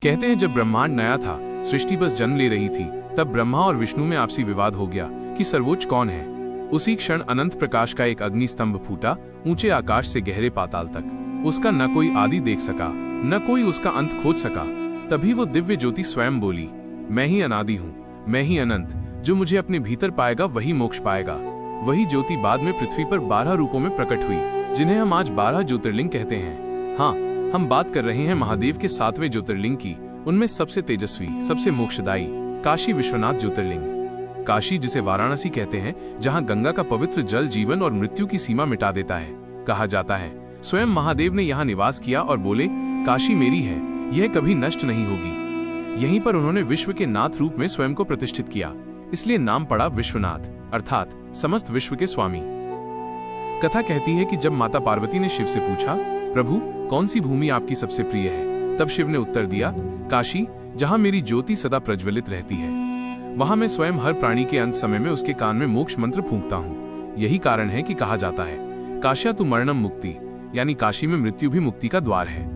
कहते हैं जब ब्रह्मांड नया था, सृष्टि बस जन्म ले रही थी, तब ब्रह्मा और विष्णु में आपसी विवाद हो गया कि सर्वोच्च कौन है। उसी क्षण अनंत प्रकाश का एक अग्नि स्तंभ फूटा, ऊंचे आकाश से गहरे पाताल तक। उसका न कोई आदि देख सका, न कोई उसका अंत खोज सका। तभी वो दिव्य ज्योति स्वयं बोली, मैं ही अनादि हूँ, मैं ही अनंत। जो मुझे अपने भीतर पाएगा वही मोक्ष पाएगा। वही ज्योति बाद में पृथ्वी पर 12 रूपों में प्रकट हुई, जिन्हें हम आज 12 ज्योतिर्लिंग कहते हैं। हाँ, हम बात कर रहे हैं महादेव के 7वें ज्योतिर्लिंग की। उनमें सबसे तेजस्वी, सबसे मोक्षदायी काशी विश्वनाथ ज्योतिर्लिंग। काशी, जिसे वाराणसी कहते हैं, जहां गंगा का पवित्र जल जीवन और मृत्यु की सीमा मिटा देता है। कहा जाता है स्वयं महादेव ने यहाँ निवास किया और बोले, काशी मेरी है, यह कभी नष्ट नहीं होगी। यहीं पर उन्होंने विश्व के नाथ रूप में स्वयं को प्रतिष्ठित किया, इसलिए नाम पड़ा विश्वनाथ, अर्थात समस्त विश्व के स्वामी। कथा कहती है कि जब माता पार्वती ने शिव से पूछा, प्रभु कौन सी भूमि आपकी सबसे प्रिय है, तब शिव ने उत्तर दिया, काशी, जहां मेरी ज्योति सदा प्रज्वलित रहती है। वहां मैं स्वयं हर प्राणी के अंत समय में उसके कान में मोक्ष मंत्र फूंकता हूँ। यही कारण है कि कहा जाता है, काश्या तु मरणम मुक्ति, यानी काशी में मृत्यु भी मुक्ति का द्वार है।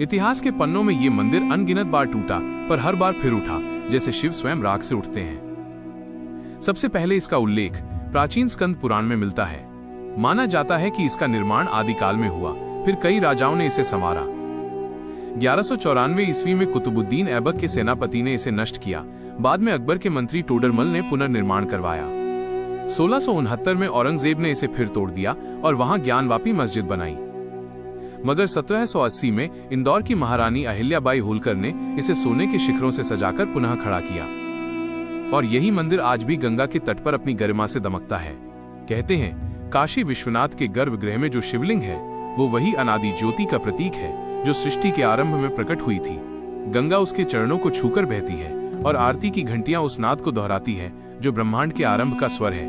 इतिहास के पन्नों में ये मंदिर अनगिनत बार टूटा, पर हर बार फिर उठा, जैसे शिव स्वयं राख से उठते हैं। सबसे पहले इसका उल्लेख प्राचीन स्कंद पुराण में मिलता है। माना जाता है कि इसका निर्माण आदिकाल में हुआ, फिर कई राजाओं ने इसे संवारा। 1194 ईस्वी में कुतुबुद्दीन ऐबक के सेनापति ने इसे नष्ट किया। बाद में अकबर के मंत्री टोडरमल ने पुनर्निर्माण करवाया। 1669 में औरंगजेब ने इसे फिर तोड़ दिया और वहां ज्ञानवापी मस्जिद बनाई। मगर 1780 में इंदौर की महारानी अहिल्याबाई होलकर ने इसे सोने के शिखरों से सजाकर पुनः खड़ा किया। और यही मंदिर आज भी गंगा के तट पर अपनी गरिमा से दमकता है। कहते हैं काशी विश्वनाथ के गर्भगृह में जो शिवलिंग है, वो वही अनादि ज्योति का प्रतीक है जो सृष्टि के आरंभ में प्रकट हुई थी। गंगा उसके चरणों को छूकर बहती है और आरती की घंटियां उस नाद को दोहराती है जो ब्रह्मांड के आरंभ का स्वर है।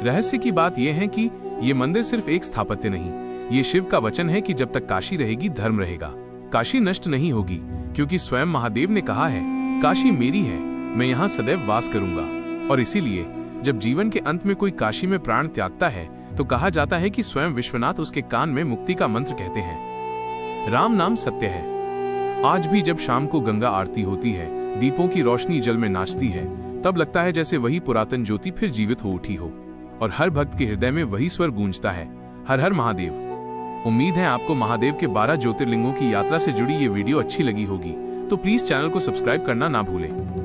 रहस्य की बात यह है कि ये मंदिर सिर्फ एक स्थापत्य नहीं, ये शिव का वचन है कि जब तक काशी रहेगी धर्म रहेगा। काशी नष्ट नहीं होगी, क्योंकि स्वयं महादेव ने कहा है, काशी मेरी है, मैं यहाँ सदैव वास करूंगा। और इसीलिए जब जीवन के अंत में कोई काशी में प्राण त्यागता है, तो कहा जाता है कि स्वयं विश्वनाथ उसके कान में मुक्ति का मंत्र कहते हैं। राम नाम सत्य है। आज भी जब शाम को गंगा आरती होती है, दीपों की रोशनी जल में नाचती है, तब लगता है जैसे वही पुरातन ज्योति फिर जीवित हो उठी हो और हर भक्त के हृदय में वही स्वर गूंजता है, हर हर महादेव। उम्मीद है आपको महादेव के 12 ज्योतिर्लिंगों की यात्रा से जुड़ी ये वीडियो अच्छी लगी होगी, तो प्लीज चैनल को सब्सक्राइब करना ना भूलें।